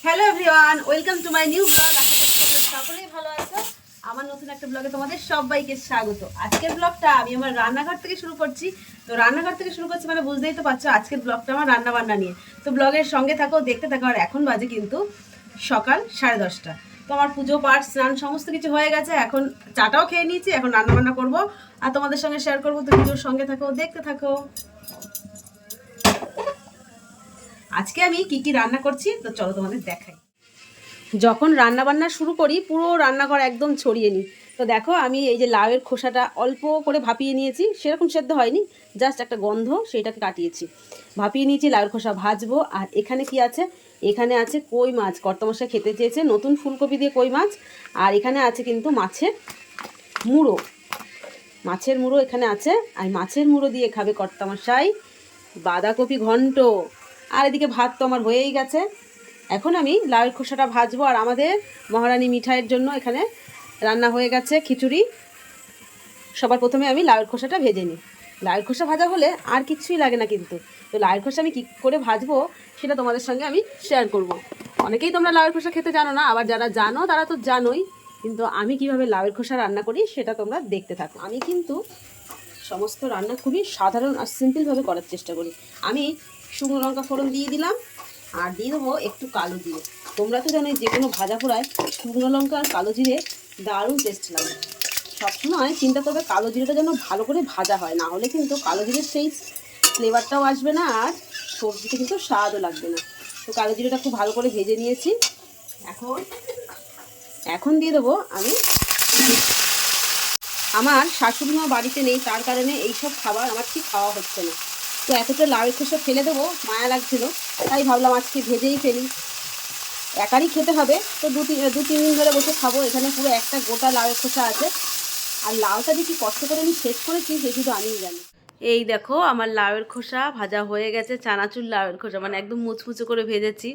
Hello everyone, welcome to my new blog. আশা করছি তোমরা সকলেই ভালো আছো। আমার নতুন একটা ব্লগে তোমাদের সবাইকে স্বাগত। আজকের ব্লগটা আমি আমার রান্নাঘর থেকে শুরু করছি। তো রান্নাঘর থেকে শুরু করছি মানে বুঝতেই তো পারছো আজকের ব্লগটা আমার রান্না বান্না নিয়ে। তো ব্লগের সঙ্গে থাকো, দেখতে থাকো। আর এখন বাজে কিন্তু সকাল 10:30। তো আমার পুজো পাঠ স্নান সমস্ত কিছু হয়ে গেছে। এখন চাটাও খেয়ে নিয়েছি, এখন রান্না বান্না করবো আর তোমাদের সঙ্গে শেয়ার করবো। তো ভিডিওর সঙ্গে থাকো, দেখতে থাকো। আজকে আমি কি কি রান্না করছি তো চলো তোমাদের দেখাই। যখন রান্না বান্না শুরু করি পুরো রান্নাঘর একদম ছড়িয়ে নিই। তো দেখো আমি এই যে লাউয়ের খোসাটা অল্প করে ভাপিয়ে নিয়েছি, সেরকম সেদ্ধ হয়নি, জাস্ট একটা গন্ধ সেইটাকে কাটিয়েছি। ভাপিয়ে নিয়েছি, লাউয়ের খোসা ভাজবো। আর এখানে কি আছে, এখানে আছে কই মাছ, কর্তামশাই খেতে চেয়েছে নতুন ফুলকপি দিয়ে কই মাছ। আর এখানে আছে কিন্তু মাছের মুড়ো, মাছের মুড়ো এখানে আছে। আর মাছের মুড়ো দিয়ে খাবে কর্তামশাই বাঁধাকপি ঘন্ট। আর এদিকে ভাত তো আমার হয়েই গেছে। এখন আমি লাউয়ের খোসাটা ভাজবো। আর আমাদের মহারানী মিঠাইয়ের জন্য এখানে রান্না হয়ে গেছে খিচুড়ি। সবার প্রথমে আমি লাউয়ের খোসাটা ভেজে নিই। লাউয়ের খোসা ভাজা হলে আর কিছুই লাগে না কিন্তু। তো লাউয়ের খোসা আমি কী করে ভাজবো সেটা তোমাদের সঙ্গে আমি শেয়ার করব। অনেকেই তোমরা লাউয়ের খোসা খেতে জানো না, আবার যারা জানো তারা তো জানোই। কিন্তু আমি কিভাবে লাউয়ের খোসা রান্না করি সেটা তোমরা দেখতে থাকো। আমি কিন্তু সমস্ত রান্না খুবই সাধারণ আর সিম্পলভাবে করার চেষ্টা করি। আমি শুকনো লঙ্কা ফোড়ন দিয়ে দিলাম, আর দিয়ে দেবো একটু কালো জিরে। তোমরা তো জানোই যে কোনো ভাজা পোড়ায় শুকনো লঙ্কা আর কালো জিরে দারুণ টেস্ট লাগে। সবসময় চিন্তা করবে কালো জিরেটা যেন ভালো করে ভাজা হয়, না হলে কিন্তু কালো জিরের সেই ফ্লেভারটাও আসবে না আর সবজিতে কিন্তু স্বাদও লাগবে না। তো কালো জিরেটা খুব ভালো করে ভেজে নিয়েছি। এখন এখন দিয়ে দেবো আমি, আমার শাশুড়ি মা বাড়িতে নেই, তার কারণে এইসব খাবার আমার ঠিক খাওয়া হচ্ছে না। তো এতটা লাউয়ের খোসা ফেলে দেবো, মায়া লাগছিল, তাই ভাবলাম আজকে ভেজেই ফেলি। একারই খেতে হবে, তো দু তিন দিন ধরে বসে খাবো। এখানে পুরো একটা গোটা লাউয়ের খোসা আছে। আর লাউটা যে কি কষ্ট করে আমি শেষ করেছি সে শুধু আমিই জানি। এই দেখো আমার লাউয়ের খোসা ভাজা হয়ে গেছে, চানাচুর লাউয়ের খোসা, মানে একদম মুচমুচে করে ভেজেছি।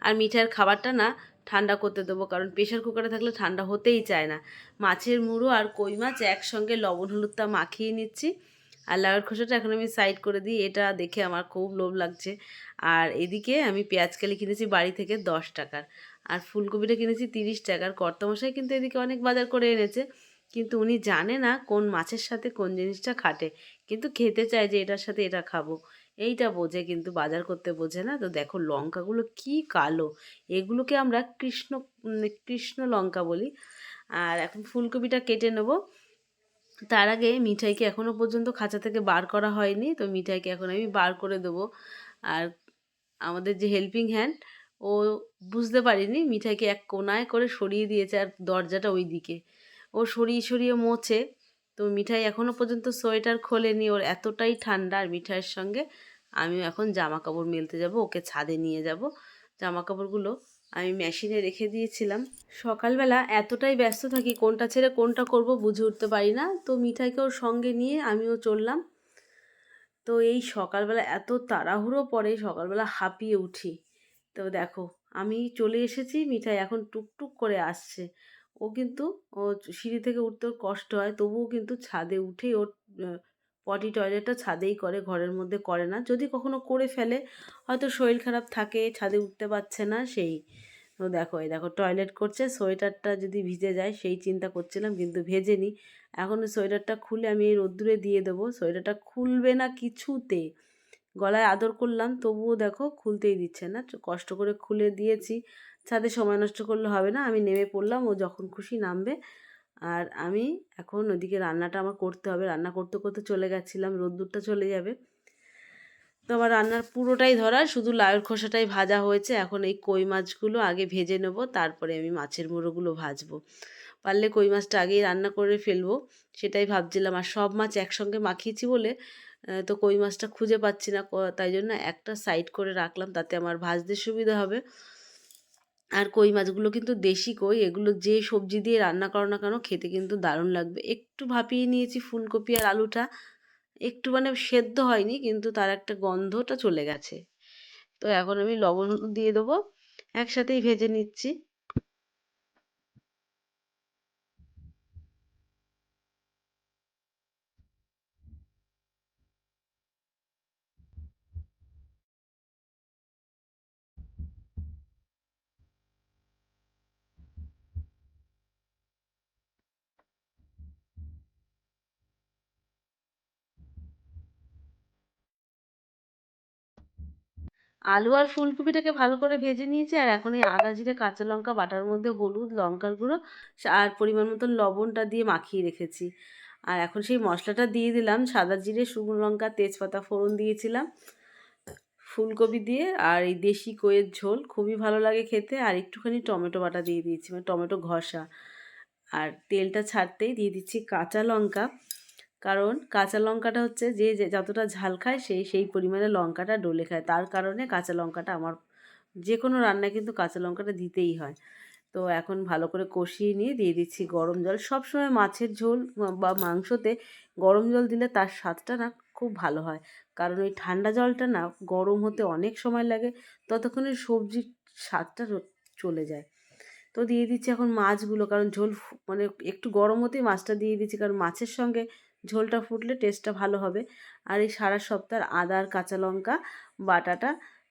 আর মিঠাইয়ের খাবারটা না ঠান্ডা করতে দেবো, কারণ প্রেশার কুকারে থাকলে ঠান্ডা হতেই চায় না। মাছের মুড়ো আর কই মাছ একসঙ্গে লবণ হলুদটা মাখিয়ে নিচ্ছি। আর লাউয়ের খোসাটা এখন আমি সাইড করে দিই, এটা দেখে আমার খুব লোভ লাগছে। আর এদিকে আমি পেঁয়াজকালি কিনেছি বাড়ি থেকে 10 টাকার, আর ফুলকপিটা কিনেছি 30 টাকার। কর্তামশাই কিন্তু এদিকে অনেক বাজার করে এনেছে, কিন্তু উনি জানে না কোন মাছের সাথে কোন জিনিসটা খাটে, কিন্তু খেতে চায় যে এটার সাথে এটা খাবো, এইটা বোঝে, কিন্তু বাজার করতে বোঝে না। তো দেখো লঙ্কাগুলো কি কালো, এগুলোকে আমরা কৃষ্ণ লঙ্কা বলি। আর এখন ফুলকপিটা কেটে নেব। তার আগে মিঠাইকে এখনও পর্যন্ত খাঁচা থেকে বার করা হয়নি, তো মিঠাইকে এখন আমি বার করে দেবো। আর আমাদের যে হেল্পিং হ্যান্ড, ও বুঝতে পারিনি মিঠাইকে এক কোনায় করে সরিয়ে দিয়েছে, আর দরজাটা ওই দিকে ও সরিয়ে সরিয়ে মোছে। তো মিঠাই এখনও পর্যন্ত সোয়েটার খোলেনি, ওর এতটাই ঠান্ডা। আর মিঠাইয়ের সঙ্গে আমিও এখন জামা কাপড় মেলতে যাব, ওকে ছাদে নিয়ে যাব। জামা কাপড়গুলো আমি মেশিনে রেখে দিয়েছিলাম। সকালবেলা এতটাই ব্যস্ত থাকি, কোনটা ছেড়ে কোনটা করব বুঝে উঠতে পারি না। তো মিঠাইকে ওর সঙ্গে নিয়ে আমিও চললাম। তো এই সকালবেলা এত তাড়াহুড়ো পড়ে, সকালবেলা হাঁপিয়ে উঠি। তো দেখো আমি চলে এসেছি, মিঠাই এখন টুকটুক করে আসছে। ও কিন্তু ও সিঁড়ি থেকে উঠতে ওর কষ্ট হয়, তবুও কিন্তু ছাদে উঠে ওর পটি টয়লেটটা ছাদেই করে, ঘরের মধ্যে করে না। যদি কখনো করে ফেলে, হয়তো শরীর খারাপ থাকে, ছাদে উঠতে পারছে না সেই। তো দেখো এই দেখো টয়লেট করছে, সোয়েটারটা যদি ভিজে যায় সেই চিন্তা করছিলাম, কিন্তু ভেজেনি। এখন সোয়েটারটা খুলে আমি এই রোদ্দুরে দিয়ে দেবো। সোয়েটারটা খুলবে না কিছুতে, গলায় আদর করলাম তবুও দেখো খুলতেই দিচ্ছে না। কষ্ট করে খুলে দিয়েছি। ছাদে সময় নষ্ট করলে হবে না, আমি নেমে পড়লাম, ও যখন খুশি নামবে। আর আমি এখন ওদিকে রান্নাটা আমার করতে হবে। রান্না করতে করতে চলে গেছিলাম, রোদ্দুরটা চলে যাবে। তো আমার রান্নার পুরোটাই ধরা, শুধু লাউয়ের খোসাটাই ভাজা হয়েছে। এখন এই কই মাছগুলো আগে ভেজে নেব, তারপরে আমি মাছের মুড়োগুলো ভাজবো। পারলে কই মাছটা আগেই রান্না করে ফেলবো, সেটাই ভাবছিলাম। আর সব মাছ একসঙ্গে মাখিয়েছি বলে তো কই মাছটা খুঁজে পাচ্ছি না, তাই জন্য একটা সাইড করে রাখলাম, তাতে আমার ভাজতে সুবিধা হবে। আর কই মাছগুলো কিন্তু দেশি কই, এগুলো যে সবজি দিয়ে রান্না করো না কেন খেতে কিন্তু দারুণ লাগবে। একটু ভাপিয়ে নিয়েছি ফুলকপি আর আলুটা, একটু মানে সেদ্ধ হয়নি, কিন্তু তার একটা গন্ধটা চলে গেছে। তো এখন আমি লবণ হলুদ দিয়ে দেবো, একসাথেই ভেজে নিচ্ছি। আলু আর ফুলকপিটাকে ভালো করে ভেজে নিয়েছি, আর এখন এই আদা জিরে কাঁচা লঙ্কা বাটার মধ্যে হলুদ লঙ্কার গুঁড়ো আর পরিমাণ মতন লবণটা দিয়ে মাখিয়ে রেখেছি। আর এখন সেই মশলাটা দিয়ে দিলাম, সাদা জিরে শুকনো লঙ্কা তেজপাতা ফোড়ন দিয়েছিলাম, ফুলকপি দিয়ে আর এই দেশি কইয়ের ঝোল খুবই ভালো লাগে খেতে, আর একটুখানি টমেটো বাটা দিয়ে দিয়েছি, মানে টমেটো ঘষা। আর তেলটা ছাড়তেই দিয়ে দিচ্ছি কাঁচা লঙ্কা, কারণ কাঁচা লঙ্কাটা হচ্ছে যে যতটা ঝাল খায় সেই পরিমাণে লঙ্কাটা ডলে খায়, তার কারণে কাঁচা লঙ্কাটা আমার যে কোনো রান্নায় কিন্তু কাঁচা লঙ্কাটা দিতেই হয়। তো এখন ভালো করে কষিয়ে নিয়ে দিয়ে দিচ্ছি গরম জল। সবসময় মাছের ঝোল বা মাংসতে গরম জল দিলে তার স্বাদটা না খুব ভালো হয়, কারণ ওই ঠান্ডা জলটা না গরম হতে অনেক সময় লাগে, ততক্ষণে সবজির স্বাদটা চলে যায়। তো দিয়ে দিচ্ছি এখন মাছগুলো, কারণ ঝোল মানে একটু গরম হতেই মাছটা দিয়ে দিচ্ছি, কারণ মাছের সঙ্গে ঝোলটা ফুটলে টেস্টটা ভালো হবে। আর এই সারা সপ্তাহের আদা আর কাঁচা লঙ্কা বাটাটা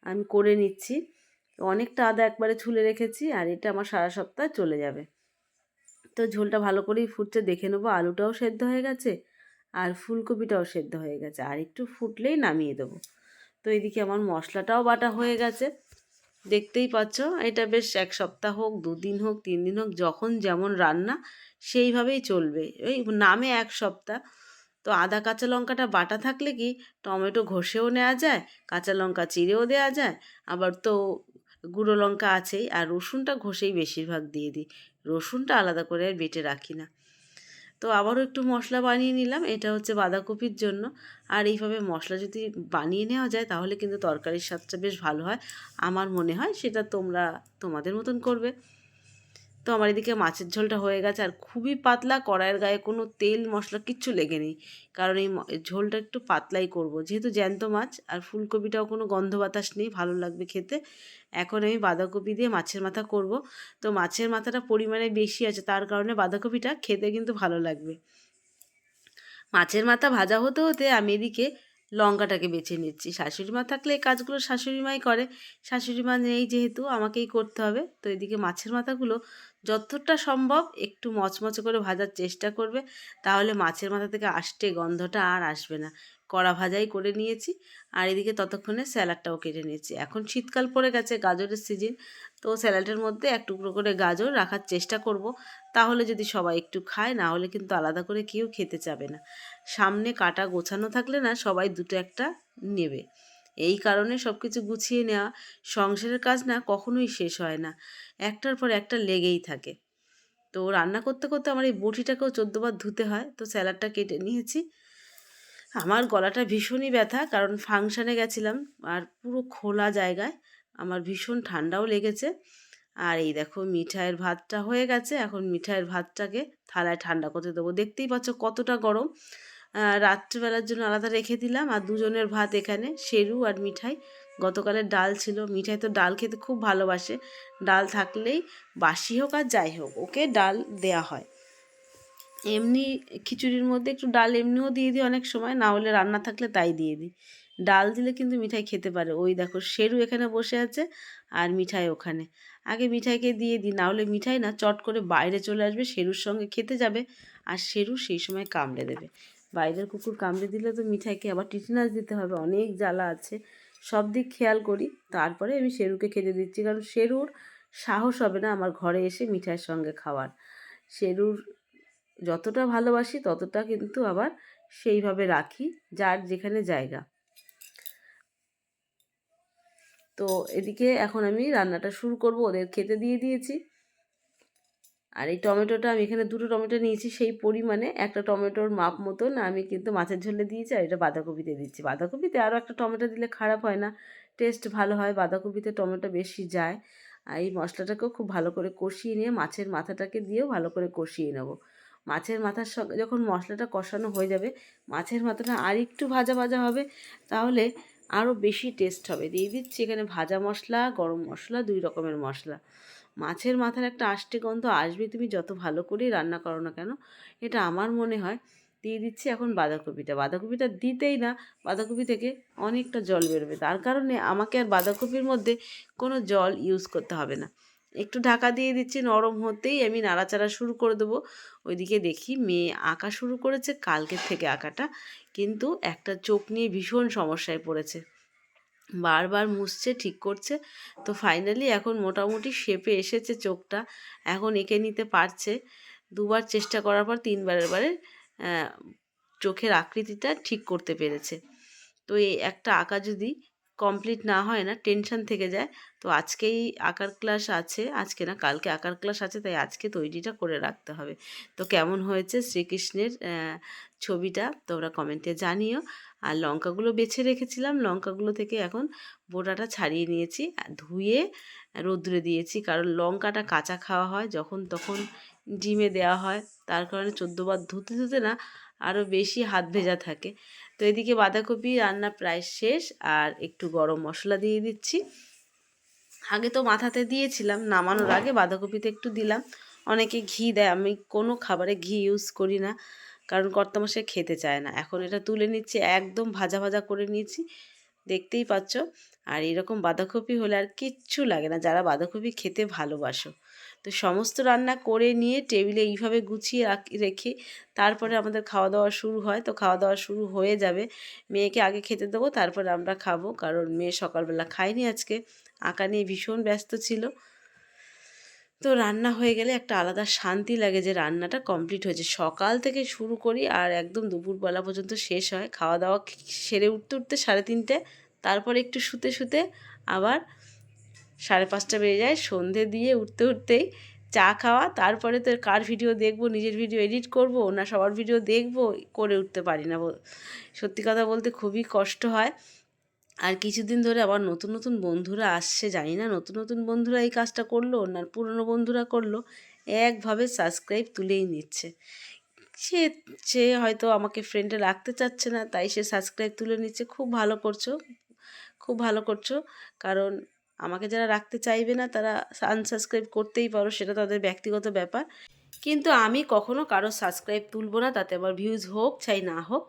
আমি করে নিচ্ছি। অনেকটা আদা একবারে ছুলে রেখেছি, আর এটা আমার সারা সপ্তাহ চলে যাবে। তো ঝোলটা ভালো করেই ফুটছে, দেখে নেবো আলুটাও সেদ্ধ হয়ে গেছে আর ফুলকপিটাও সেদ্ধ হয়ে গেছে, আর একটু ফুটলেই নামিয়ে দেবো। তো এদিকে আমার মশলাটাও বাটা হয়ে গেছে, দেখতেই পাচ্ছ। এটা বেশ 1 সপ্তাহ হোক 2 দিন হোক 3 দিন হোক, যখন যেমন রান্না সেইভাবেই চলবে। ওই নামে 1 সপ্তাহ। তো আদা কাঁচা লঙ্কাটা বাটা থাকলে কি টমেটো ঘষেও নেওয়া যায়, কাঁচা লঙ্কা চিড়েও দেওয়া যায়, আবার তো গুঁড়ো লঙ্কা আছেই, আর রসুনটা ঘষেই বেশিরভাগ দিয়ে দিই। রসুনটা আলাদা করে আর বেটে রাখি না। তো আবারও একটু মশলা বানিয়ে নিলাম, এটা হচ্ছে বাঁধাকপির জন্য। আর এইভাবে মশলা যদি বানিয়ে নেওয়া যায় তাহলে কিন্তু তরকারির স্বাদটা বেশ ভালো হয়, আমার মনে হয়। সেটা তোমরা তোমাদের মতন করবে। তো আমার এদিকে মাছের ঝোলটা হয়ে গেছে, আর খুবই পাতলা, কড়াইয়ের গায়ে কোনো তেল মশলা কিচ্ছু লেগে নেই, কারণ এই ঝোলটা একটু পাতলাই করব, যেহেতু জ্যান্ত মাছ, আর ফুলকপিটাও কোনো গন্ধ বাতাস নেই, ভালো লাগবে খেতে। এখন আমি বাঁধাকপি দিয়ে মাছের মাথা করব। তো মাছের মাথাটা পরিমাণে বেশি আছে, তার কারণে বাঁধাকপিটা খেতে কিন্তু ভালো লাগবে। মাছের মাথা ভাজা হতে হতে আমি এদিকে লঙ্কাটাকে বেছে নিচ্ছি। শাশুড়ি মা থাকলে এই কাজগুলো শাশুড়ি মাই করে, শাশুড়ি মা নেই যেহেতু আমাকেই করতে হবে। তো এদিকে মাছের মাথাগুলো যতটা সম্ভব একটু মচমচে করে ভাজার চেষ্টা করবে, তাহলে মাছের মাথা থেকে আষ্টে গন্ধটা আর আসবে না। কড়া ভাজাই করে নিয়েছি, আর এদিকে ততক্ষণে স্যালাডটাও কেটে নিয়েছি। এখন শীতকাল পড়ে গেছে, গাজরের সিজন, তো স্যালাডের মধ্যে 1 টুকরো করে গাজর রাখার চেষ্টা করব, তাহলে যদি সবাই একটু খায়, না হলে কিন্তু আলাদা করে কেউ খেতে চাবে না। সামনে কাটা গোছানো থাকলে না সবাই দুটো একটা নেবে, এই কারণে সব কিছু গুছিয়ে নেওয়া। সংসারের কাজ না কখনোই শেষ হয় না, একটার পর একটা লেগেই থাকে। তো রান্না করতে করতে আমার এই বটিটাকেও 14 বার ধুতে হয়। তো স্যালাডটা কেটে নিয়েছি। আমার গলাটা ভীষণই ব্যথা, কারণ ফাংশানে গেছিলাম, আর পুরো খোলা জায়গায়, আমার ভীষণ ঠান্ডাও লেগেছে। আর এই দেখো মিঠাইয়ের ভাতটা হয়ে গেছে, এখন মিঠাইয়ের ভাতটাকে থালায় ঠান্ডা করতে দেবো। দেখতেই পাচ্ছ কতটা গরম। রাত্রিবেলার জন্য আলাদা রেখে দিলাম, আর দুজনের ভাত এখানে, সেরু আর মিঠাই। গতকালের ডাল ছিল, মিঠাই তো ডাল খেতে খুব ভালোবাসে, ডাল থাকলেই বাসি হোক আর যাই হোক ওকে ডাল দেয়া হয়। এমনি খিচুড়ির মধ্যে একটু ডাল এমনিও দিয়ে দিই অনেক সময়, না হলে রান্না থাকলে তাই দিয়ে দিই। ডাল দিলে কিন্তু মিঠাই খেতে পারে। ওই দেখো শেরু এখানে বসে আছে আর মিঠাই ওখানে। আগে মিঠাইকে দিয়ে দিই, না হলে মিঠাই না চট করে বাইরে চলে আসবে, শেরুর সঙ্গে খেতে যাবে, আর শেরু সেই সময় কামড়ে দেবে। বাইরের কুকুর কামড়ে দিলে তো মিঠাইকে আবার টিটেনাস দিতে হবে, অনেক জ্বালা আছে। সব দিক খেয়াল করি, তারপরে আমি শেরুকে খেতে দিচ্ছি, কারণ শেরুর সাহস হবে না আমার ঘরে এসে মিঠাইয়ের সঙ্গে খাওয়ার। শেরুর যতটা ভালোবাসি ততটা কিন্তু আবার সেইভাবে রাখি, যার যেখানে জায়গা। তো এদিকে এখন আমি রান্নাটা শুরু করব, ওদের খেতে দিয়ে দিয়েছি। আর এই টমেটোটা আমি এখানে 2টো টমেটো নিয়েছি, সেই পরিমাণে একটা টমেটোর মাপ মতন আমি কিন্তু মাছের ঝোলে দিয়েছি, আর এটা বাঁধাকপিতে দিচ্ছি। বাঁধাকপিতে আরও একটা টমেটো দিলে খারাপ হয় না, টেস্ট ভালো হয়, বাঁধাকপিতে টমেটো বেশি যায়। আর এই মশলাটাকেও খুব ভালো করে কষিয়ে নিয়ে মাছের মাথাটাকে দিয়েও ভালো করে কষিয়ে নেব। মাছের মাথার সঙ্গে যখন মশলাটা কষানো হয়ে যাবে, মাছের মাথাটা আর একটু ভাজা ভাজা হবে, তাহলে আরও বেশি টেস্ট হবে। দিয়ে দিচ্ছি এখানে ভাজা মশলা, গরম মশলা, 2 রকমের মশলা। মাছের মাথার একটা আষ্টে গন্ধ আসবে, তুমি যত ভালো করেই রান্না করো না কেন, এটা আমার মনে হয়। দিয়ে দিচ্ছি এখন বাঁধাকপিটা। বাঁধাকপিটা দিতেই না বাঁধাকপি থেকে অনেকটা জল বেরোবে, তার কারণে আমাকে আর বাঁধাকপির মধ্যে কোনো জল ইউজ করতে হবে না। একটু ঢাকা দিয়ে দিচ্ছি, নরম হতেই আমি নাড়াচাড়া শুরু করে দেবো। ওইদিকে দেখি মেয়ে আঁকা শুরু করেছে কালকের থেকে আঁকাটা, কিন্তু একটা চোখ নিয়ে ভীষণ সমস্যায় পড়েছে। বারবার মুছছে, ঠিক করছে। তো ফাইনালি এখন মোটামুটি শেপে এসেছে চোখটা, এখন এঁকে নিতে পারছে। দুবার চেষ্টা করার পর তিনবারের বারে চোখের আকৃতিটা ঠিক করতে পেরেছে। তো এই একটা আঁকা যদি কমপ্লিট না হয় না, টেনশন থেকে যায়। তো আজকেই আঁকার ক্লাস আছে, আজকে না কালকে আঁকার ক্লাস আছে, তাই আজকে তৈরিটা করে রাখতে হবে। তো কেমন হয়েছে শ্রীকৃষ্ণের ছবিটা তোমরা কমেন্টে জানিও। আর লঙ্কাগুলো বেছে রেখেছিলাম, লঙ্কাগুলো থেকে এখন বোটাটা ছাড়িয়ে নিয়েছি, ধুয়ে রোদ্রে দিয়েছি, কারণ লঙ্কাটা কাঁচা খাওয়া হয় যখন তখন ডিমে দেওয়া হয়, তার কারণে 14 বার ধুতে ধুতে না আরও বেশি হাত ভেজা থাকে। তো এদিকে বাঁধাকপি রান্না প্রায় শেষ, আর একটু গরম মশলা দিয়ে দিচ্ছি। আগে তো মাথাতে দিয়েছিলাম, নামানোর আগে বাঁধাকপিতে একটু দিলাম। অনেকে ঘি দেয়, আমি কোনো খাবারে ঘি ইউজ করি না, কারণ কর্তামশাই খেতে চায় না। এখন এটা তুলে নিচ্ছি, একদম ভাজা ভাজা করে নিয়েছি, দেখতেই পাচ্ছ। আর এরকম বাঁধাকপি হলে আর কিচ্ছু লাগে না, যারা বাঁধাকপি খেতে ভালোবাসো। তো সমস্ত রান্না করে নিয়ে টেবিলে এইভাবে গুছিয়ে রেখে তারপরে আমাদের খাওয়া দাওয়া শুরু হয়। তো খাওয়া দাওয়া শুরু হয়ে যাবে, মেয়েকে আগে খেতে দেবো, তারপরে আমরা খাবো, কারণ মেয়ে সকালবেলা খায়নি আজকে, আঁকা নিয়ে ভীষণ ব্যস্ত ছিল। তো রান্না হয়ে গেলে একটা আলাদা শান্তি লাগে যে রান্নাটা কমপ্লিট হয়েছে। সকাল থেকে শুরু করি আর একদম দুপুরবেলা পর্যন্ত শেষ হয়। খাওয়া দাওয়া সেরে উঠতে উঠতে 3:30, তারপরে একটু শুতে শুতে আবার 5:30 বেজে যায়। সন্ধে দিয়ে উঠতে উঠতেই চা খাওয়া, তারপরে তো কার ভিডিও দেখবো, নিজের ভিডিও এডিট করব না সবার ভিডিও দেখব, করে উঠতে পারি না। সত্যি কথা বলতে খুবই কষ্ট হয়। আর কিছুদিন ধরে আবার নতুন নতুন বন্ধুরা আসছে, জানি না নতুন নতুন বন্ধুরা এই কাজটা করলো না পুরনো বন্ধুরা করলো, একভাবে সাবস্ক্রাইব তুলেই নিচ্ছে। সে সে হয়তো আমাকে ফ্রেন্ডে রাখতে চাচ্ছে না, তাই সে সাবস্ক্রাইব তুলে নিচ্ছে। খুব ভালো করছো, খুব ভালো করছো, কারণ আমাকে যারা রাখতে চাইবে না তারা আনসাবস্ক্রাইব করতেই পারো, সেটা তাদের ব্যক্তিগত ব্যাপার। কিন্তু আমি কখনো কারো সাবস্ক্রাইব তুলবো না, তাতে আমার ভিউজ হোক চাই না হোক।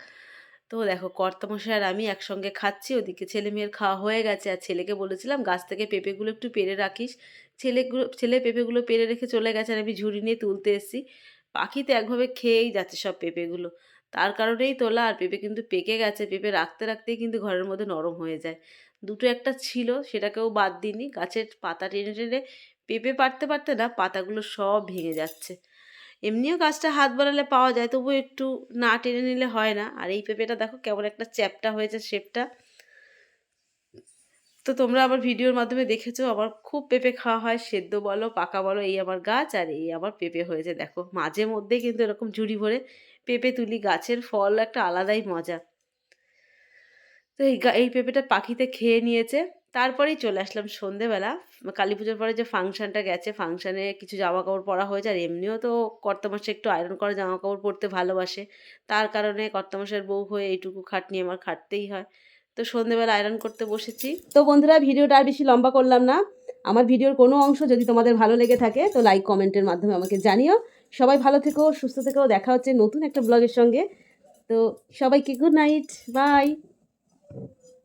তো দেখো কর্তামশাই আর আমি একসঙ্গে খাচ্ছি, ওদিকে ছেলে মেয়ের খাওয়া হয়ে গেছে। আর ছেলেকে বলেছিলাম গাছ থেকে পেঁপেগুলো একটু পেড়ে রাখিস, ছেলে পেঁপেগুলো পেড়ে রেখে চলে গেছে, আর আমি ঝুড়ি নিয়ে তুলতে এসেছি। পাখি তো একভাবে খেয়েই যাচ্ছে সব পেঁপেগুলো, তার কারণেই তোলা। আর পেঁপে কিন্তু পেকে গেছে, পেঁপে রাখতে রাখতেই কিন্তু ঘরের মধ্যে নরম হয়ে যায়। দুটো একটা ছিল, সেটাকেও বাদ দিইনি, গাছের পাতা টেনে টেনে পেঁপে পারতে পারতে না পাতাগুলো সব ভেঙে যাচ্ছে। এমনিও গাছটা হাত বাড়ালে পাওয়া যায়, তবু একটু না টেনে নিলে হয় না। আর এই পেঁপেটা দেখো কেমন একটা চ্যাপ্টা হয়েছে শেপটা। তো তোমরা আমার ভিডিওর মাধ্যমে দেখেছো আমার খুব পেঁপে খাওয়া হয়, সেদ্ধ বলো পাকা বলো। এই আমার গাছ, আর এই আমার পেঁপে হয়েছে দেখো। মাঝে মধ্যে কিন্তু এরকম ঝুড়ি ভরে পেঁপে তুলি, গাছের ফল একটা আলাদাই মজা। তো এই পেঁপেটা পাখিতে খেয়ে নিয়েছে। তারপরেই চলে আসলাম সন্ধেবেলা, কালী পুজোর পরে যে ফাংশানটা গেছে, ফাংশানে কিছু জামা কাপড় পরা হয়েছে। আর এমনিও তো কর্তামশাই একটু আয়রন করা জামা কাপড় পরতে ভালোবাসে, তার কারণে কর্তামশাইয়ের বউ হয়ে এইটুকু খাটনি আমার খাটতেই হয়। তো সন্ধেবেলা আয়রন করতে বসেছি। তো বন্ধুরা, ভিডিওটা আর বেশি লম্বা করলাম না। আমার ভিডিওর কোনো অংশ যদি তোমাদের ভালো লেগে থাকে তো লাইক কমেন্টের মাধ্যমে আমাকে জানিও। সবাই ভালো থেকো, সুস্থ থেকো, দেখা হচ্ছে নতুন একটা ব্লগের সঙ্গে। তো সবাইকে গুড নাইট, বাই।